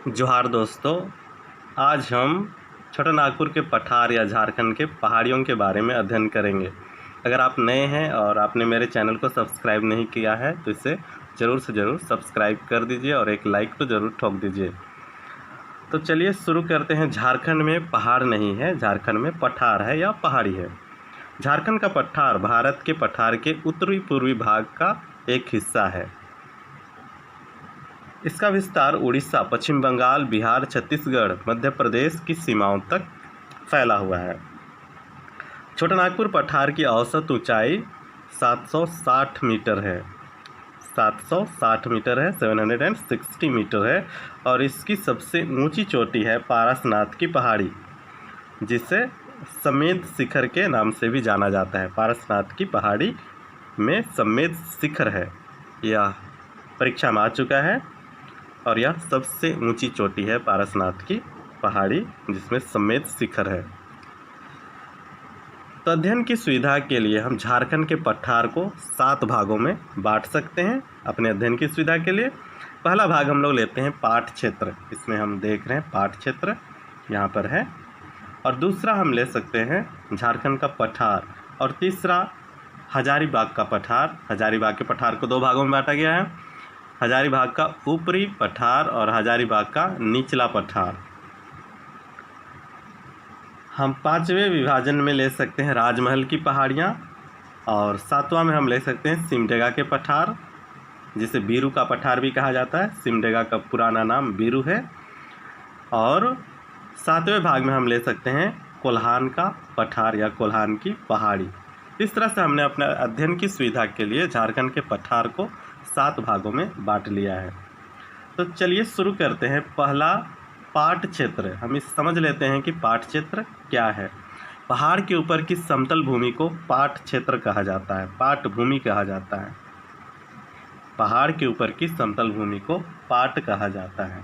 जोहार दोस्तों। आज हम छोटा नागपुर के पठार या झारखंड के पहाड़ियों के बारे में अध्ययन करेंगे। अगर आप नए हैं और आपने मेरे चैनल को सब्सक्राइब नहीं किया है तो इसे ज़रूर से ज़रूर सब्सक्राइब कर दीजिए और एक लाइक तो ज़रूर ठोक दीजिए। तो चलिए शुरू करते हैं। झारखंड में पहाड़ नहीं है, झारखंड में पठार है या पहाड़ी है। झारखंड का पठार भारत के पठार के उत्तरी पूर्वी भाग का एक हिस्सा है। इसका विस्तार उड़ीसा, पश्चिम बंगाल, बिहार, छत्तीसगढ़, मध्य प्रदेश की सीमाओं तक फैला हुआ है। छोटा नागपुर पठार की औसत ऊंचाई 760 मीटर है। 760 मीटर है, 760 मीटर है। और इसकी सबसे ऊंची चोटी है पारसनाथ की पहाड़ी, जिसे समेत शिखर के नाम से भी जाना जाता है। पारसनाथ की पहाड़ी में समेत शिखर है। यह परीक्षा में आ चुका है और यह सबसे ऊंची चोटी है पारसनाथ की पहाड़ी, जिसमें समेत शिखर है। तो अध्ययन की सुविधा के लिए हम झारखंड के पठार को 7 भागों में बांट सकते हैं अपने अध्ययन की सुविधा के लिए। पहला भाग हम लोग लेते हैं पाठ क्षेत्र। इसमें हम देख रहे हैं पाठ क्षेत्र यहाँ पर है। और दूसरा हम ले सकते हैं झारखंड का पठार। और तीसरा हजारीबाग का पठार। हजारीबाग के पठार को 2 भागों में बांटा गया है। हजारीबाग का ऊपरी पठार और हजारीबाग का निचला पठार। हम 5वें विभाजन में ले सकते हैं राजमहल की पहाड़ियाँ। और 7वां में हम ले सकते हैं सिमडेगा के पठार, जिसे बीरू का पठार भी कहा जाता है। सिमडेगा का पुराना नाम बीरू है। और 7वें भाग में हम ले सकते हैं कोल्हान का पठार या कोल्हान की पहाड़ी। इस तरह से हमने अपने अध्ययन की सुविधा के लिए झारखंड के पठार को 7 भागों में बांट लिया है। तो चलिए शुरू करते हैं। पहला पाठ क्षेत्र। हम इस समझ लेते हैं कि पाठ क्षेत्र क्या है। पहाड़ के ऊपर की समतल भूमि को पाठ क्षेत्र कहा जाता है, पाठ भूमि कहा जाता है। पहाड़ के ऊपर की समतल भूमि को पाठ कहा जाता है।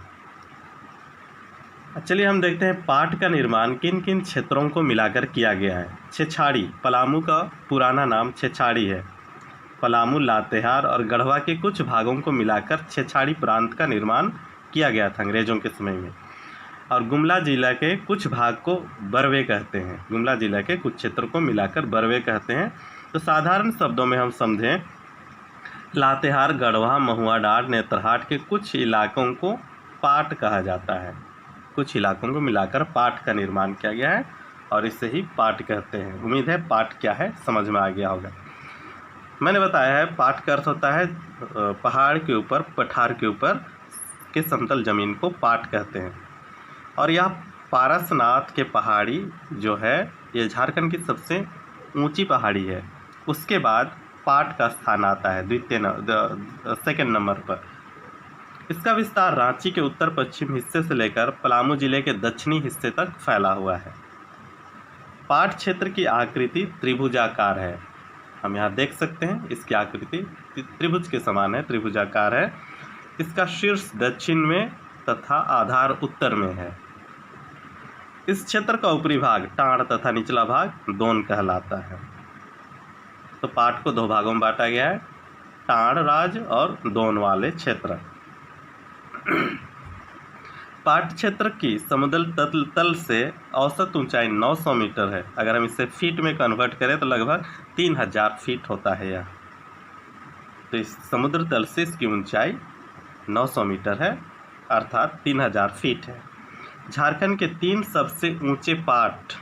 चलिए हम देखते हैं पाठ का निर्माण किन किन क्षेत्रों को मिलाकर किया गया है। छेछाड़ी, पलामू का पुराना नाम छेछाड़ी है। पलामू, लातेहार और गढ़वा के कुछ भागों को मिलाकर छेछाड़ी प्रांत का निर्माण किया गया था अंग्रेजों के समय में। और गुमला जिला के कुछ भाग को बरवे कहते हैं। गुमला जिला के कुछ क्षेत्र को मिलाकर बरवे कहते हैं। तो साधारण शब्दों में हम समझें, लातेहार, गढ़वा, महुआ डाँड़, नेतरहाट के कुछ इलाकों को पाट कहा जाता है। कुछ इलाकों को मिलाकर पाट का निर्माण किया गया है और इसे ही पाट कहते हैं। उम्मीद है पाट क्या है समझ में आ गया होगा। मैंने बताया है पाट का अर्थ होता है पहाड़ के ऊपर, पठार के ऊपर के समतल जमीन को पाट कहते हैं। और यह पारसनाथ के पहाड़ी जो है, ये झारखंड की सबसे ऊंची पहाड़ी है। उसके बाद पाट का स्थान आता है सेकंड नंबर पर। इसका विस्तार रांची के उत्तर पश्चिम हिस्से से लेकर पलामू जिले के दक्षिणी हिस्से तक फैला हुआ है। पाट क्षेत्र की आकृति त्रिभुजाकार है। हम यहाँ देख सकते हैं इसकी आकृति त्रिभुज के समान है, त्रिभुजाकार है। इसका शीर्ष दक्षिण में तथा आधार उत्तर में है। इस क्षेत्र का ऊपरी भाग टाँड़ तथा निचला भाग दोन कहलाता है। तो पाट को 2 भागों में बांटा गया है, टाँड़ राज और दोन वाले क्षेत्र। पाट क्षेत्र की समुद्र तल से औसत ऊंचाई 900 मीटर है। अगर हम इसे फीट में कन्वर्ट करें तो लगभग 3000 फीट होता है यह। तो इस समुद्र तल से इसकी ऊंचाई 900 मीटर है, अर्थात 3000 फीट है। झारखंड के 3 सबसे ऊंचे पाट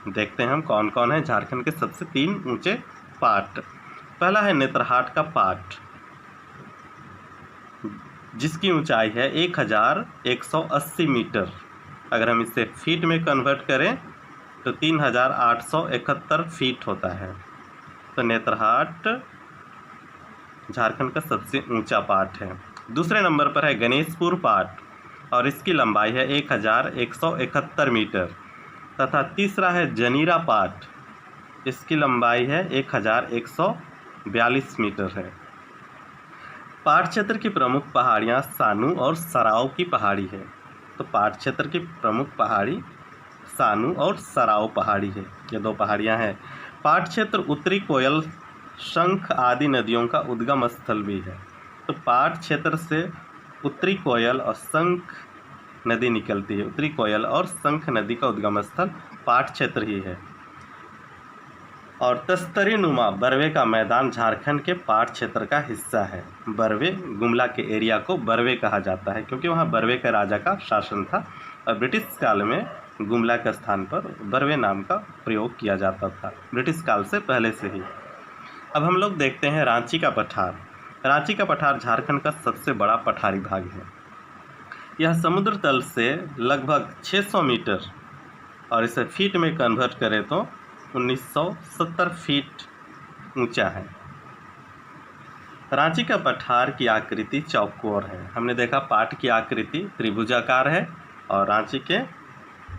देखते हैं हम कौन कौन है। झारखंड के सबसे 3 ऊंचे पाट। पहला है नेतरहाट का पाट, जिसकी ऊंचाई है 1180 मीटर। अगर हम इसे फीट में कन्वर्ट करें तो 3871 फीट होता है। तो नेतरहाट झारखंड का सबसे ऊंचा पाट है। दूसरे नंबर पर है गणेशपुर पाट और इसकी लंबाई है 1171 मीटर। तथा तीसरा है जनीरा पाट, इसकी लंबाई है 1142 मीटर है। पाट क्षेत्र की प्रमुख पहाड़ियाँ सानू और सराव की पहाड़ी है। तो पाट क्षेत्र की प्रमुख पहाड़ी सानू और सराव पहाड़ी है। ये 2 पहाड़ियाँ हैं। पाट क्षेत्र उत्तरी कोयल, शंख आदि नदियों का उद्गम स्थल भी है। तो पाट क्षेत्र से उत्तरी कोयल और शंख नदी निकलती है। उत्तरी कोयल और शंख नदी का उद्गम स्थल पाट क्षेत्र ही है। और तस्तरी नुमा बरवे का मैदान झारखंड के पाट क्षेत्र का हिस्सा है। बरवे गुमला के एरिया को बरवे कहा जाता है क्योंकि वहाँ बरवे के राजा का शासन था और ब्रिटिश काल में गुमला के स्थान पर बरवे नाम का प्रयोग किया जाता था, ब्रिटिश काल से पहले से ही। अब हम लोग देखते हैं रांची का पठार। रांची का पठार झारखंड का सबसे बड़ा पठारी भाग है। यह समुद्र तल से लगभग 600 मीटर और इसे फीट में कन्वर्ट करें तो 1970 फीट ऊंचा है। रांची का पठार की आकृति चौकोर है। हमने देखा पाट की आकृति त्रिभुजाकार है और रांची के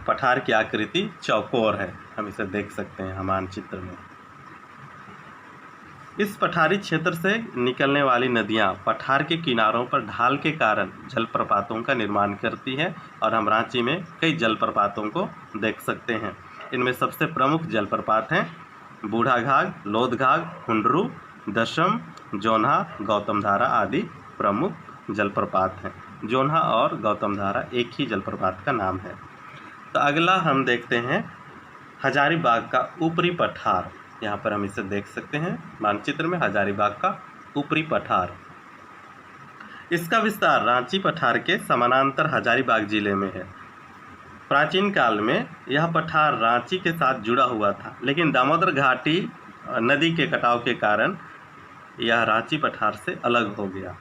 पठार की आकृति चौकोर है। हम इसे देख सकते हैं मानचित्र में। इस पठारी क्षेत्र से निकलने वाली नदियां पठार के किनारों पर ढाल के कारण जलप्रपातों का निर्माण करती है और हम रांची में कई जलप्रपातों को देख सकते हैं। इनमें सबसे प्रमुख जलप्रपात हैं बूढ़ा घाघ, लोध घाघ, हुंडरू, दशम, जोन्हा, गौतम धारा आदि प्रमुख जलप्रपात हैं। जोन्हा और गौतम धारा एक ही जलप्रपात का नाम है। तो अगला हम देखते हैं हजारीबाग का ऊपरी पठार। यहाँ पर हम इसे देख सकते हैं मानचित्र में, हजारीबाग का ऊपरी पठार। इसका विस्तार रांची पठार के समानांतर हजारीबाग जिले में है। प्राचीन काल में यह पठार रांची के साथ जुड़ा हुआ था, लेकिन दामोदर घाटी नदी के कटाव के कारण यह रांची पठार से अलग हो गया।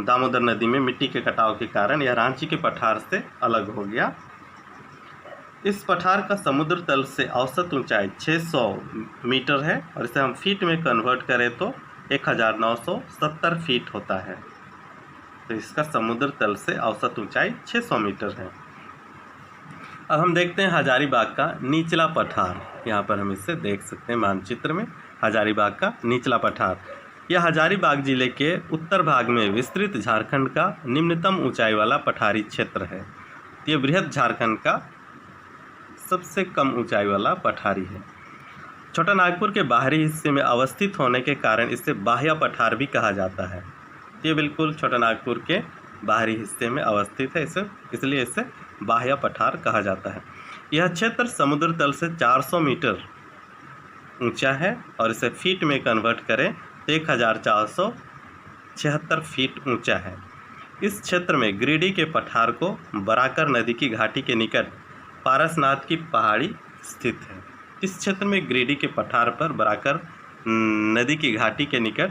दामोदर नदी में मिट्टी के कटाव के कारण यह रांची के पठार से अलग हो गया। इस पठार का समुद्र तल से औसत ऊंचाई 600 मीटर है और इसे हम फीट में कन्वर्ट करें तो 1970 फीट होता है। तो इसका समुद्र तल से औसत ऊंचाई 600 मीटर है। अब हम देखते हैं हजारीबाग का निचला पठार। यहाँ पर हम इसे देख सकते हैं मानचित्र में, हजारीबाग का निचला पठार। यह हजारीबाग जिले के उत्तर भाग में विस्तृत झारखंड का निम्नतम ऊंचाई वाला पठारी क्षेत्र है। यह बृहद झारखंड का सबसे कम ऊंचाई वाला पठारी है। छोटा नागपुर के बाहरी हिस्से में अवस्थित होने के कारण इसे बाह्य पठार भी कहा जाता है। ये बिल्कुल छोटा नागपुर के बाहरी हिस्से में अवस्थित है, इसलिए इसे बाह्य पठार कहा जाता है। यह क्षेत्र समुद्र तल से 400 मीटर ऊंचा है और इसे फीट में कन्वर्ट करें तो 1476 फीट ऊंचा है। इस क्षेत्र में गिरिडीह के पठार को बराकर नदी की घाटी के निकट पारसनाथ की पहाड़ी स्थित है। इस क्षेत्र में गिरिडीह के पठार पर बराकर नदी की घाटी के निकट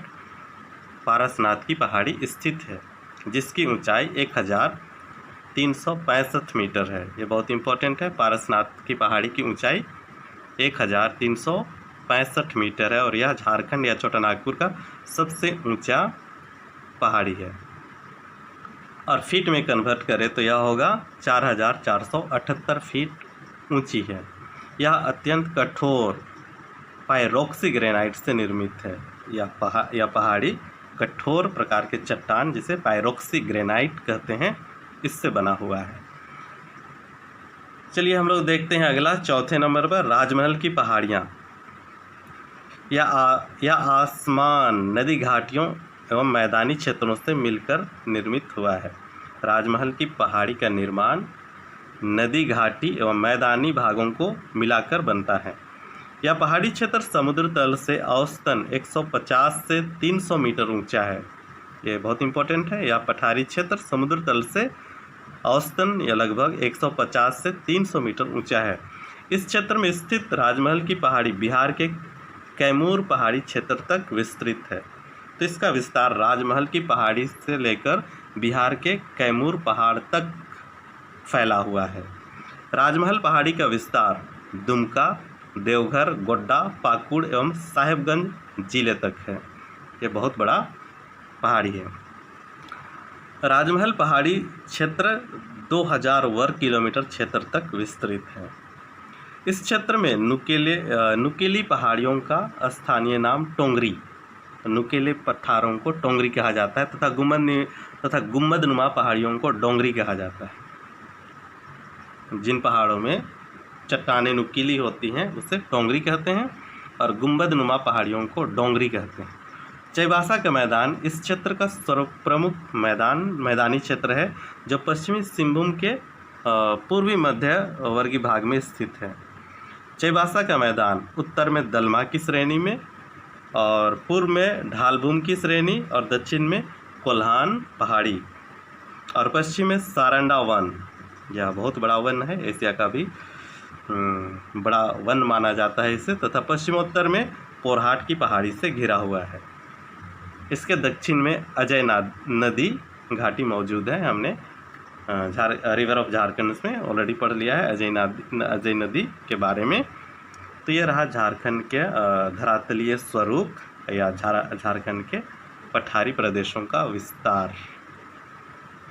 पारसनाथ की पहाड़ी स्थित है, जिसकी ऊंचाई 1365 मीटर है। ये बहुत इंपॉर्टेंट है। पारसनाथ की पहाड़ी की ऊंचाई 1365 मीटर है और यह झारखंड या छोटा नागपुर का सबसे ऊंचा पहाड़ी है। और फीट में कन्वर्ट करें तो यह होगा 4478 फीट ऊंची है। यह अत्यंत कठोर पायरोक्सी ग्रेनाइट से निर्मित है। यह पहाड़ी कठोर प्रकार के चट्टान जिसे पायरोक्सी ग्रेनाइट कहते हैं, इससे बना हुआ है। चलिए हम लोग देखते हैं अगला, चौथे नंबर पर राजमहल की पहाड़ियाँ। यह आसमान नदी घाटियों एवं मैदानी क्षेत्रों से मिलकर निर्मित हुआ है। राजमहल की पहाड़ी का निर्माण नदी घाटी एवं मैदानी भागों को मिलाकर बनता है। यह पहाड़ी क्षेत्र समुद्र तल से औसतन 150 से 300 मीटर ऊंचा है। ये बहुत इंपॉर्टेंट है। यह पठारी क्षेत्र समुद्र तल से औसतन या लगभग 150 से 300 मीटर ऊंचा है। इस क्षेत्र में स्थित राजमहल की पहाड़ी बिहार के कैमूर पहाड़ी क्षेत्र तक विस्तृत है। तो इसका विस्तार राजमहल की पहाड़ी से लेकर बिहार के कैमूर पहाड़ तक फैला हुआ है। राजमहल पहाड़ी का विस्तार दुमका, देवघर, गोड्डा, पाकुड़ एवं साहेबगंज जिले तक है। ये बहुत बड़ा पहाड़ी है। राजमहल पहाड़ी क्षेत्र 2000 वर्ग किलोमीटर क्षेत्र तक विस्तृत है। इस क्षेत्र में नुकीली पहाड़ियों का स्थानीय नाम टोंगरी, नुकीले पठारों को टोंगरी कहा जाता है तथा गुम्बदनुमा पहाड़ियों को डोंगरी कहा जाता है। जिन पहाड़ों में चट्टानें नुकीली होती हैं उसे टोंगरी कहते हैं और गुम्बदनुमा पहाड़ियों को डोंगरी कहते हैं। चाईबासा का मैदान इस क्षेत्र का सर्व प्रमुख मैदानी क्षेत्र है जो पश्चिमी सिंहभूम के पूर्वी मध्य वर्गीय भाग में स्थित है। चाईबासा का मैदान उत्तर में दलमा की श्रेणी में और पूर्व में ढालभूम की श्रेणी और दक्षिण में कोल्हान पहाड़ी और पश्चिम में सारंडा वन, यह बहुत बड़ा वन है, एशिया का भी बड़ा वन माना जाता है इसे, तथा पश्चिमोत्तर में पोरहाट की पहाड़ी से घिरा हुआ है। इसके दक्षिण में अजय नदी घाटी मौजूद है। हमने रिवर ऑफ झारखंड में ऑलरेडी पढ़ लिया है अजय नदी के बारे में। तो ये रहा झारखंड के धरातलीय स्वरूप या झारखंड के पठारी प्रदेशों का विस्तार।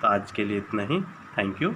तो आज के लिए इतना ही। Thank you.